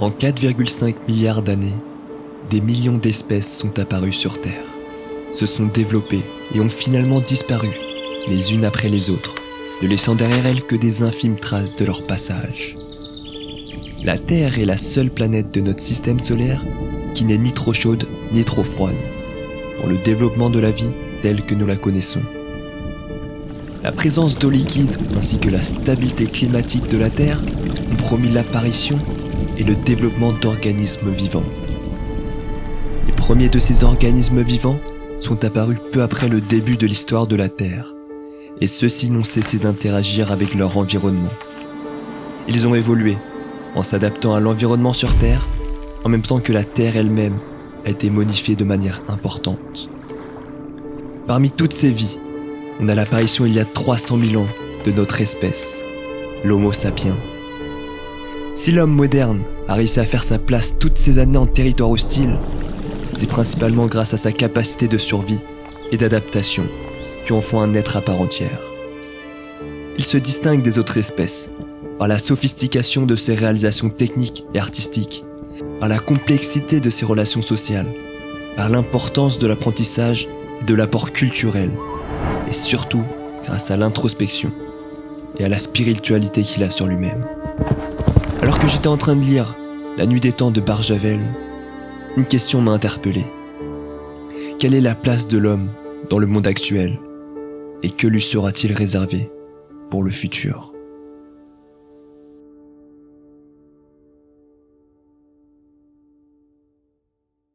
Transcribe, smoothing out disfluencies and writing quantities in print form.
En 4,5 milliards d'années, des millions d'espèces sont apparues sur Terre, se sont développées et ont finalement disparu, les unes après les autres, ne laissant derrière elles que des infimes traces de leur passage. La Terre est la seule planète de notre système solaire qui n'est ni trop chaude ni trop froide, pour le développement de la vie telle que nous la connaissons. La présence d'eau liquide ainsi que la stabilité climatique de la Terre ont promis l'apparition et le développement d'organismes vivants. Les premiers de ces organismes vivants sont apparus peu après le début de l'histoire de la Terre, et ceux-ci n'ont cessé d'interagir avec leur environnement. Ils ont évolué en s'adaptant à l'environnement sur Terre, en même temps que la Terre elle-même a été modifiée de manière importante. Parmi toutes ces vies, on a l'apparition il y a 300 000 ans de notre espèce, l'Homo sapiens. Si l'homme moderne a réussi à faire sa place toutes ces années en territoire hostile, c'est principalement grâce à sa capacité de survie et d'adaptation qui en font un être à part entière. Il se distingue des autres espèces par la sophistication de ses réalisations techniques et artistiques, par la complexité de ses relations sociales, par l'importance de l'apprentissage et de l'apport culturel, et surtout grâce à l'introspection et à la spiritualité qu'il a sur lui-même. Alors que j'étais en train de lire La Nuit des Temps de Barjavel, une question m'a interpellé. Quelle est la place de l'homme dans le monde actuel et que lui sera-t-il réservé pour le futur ?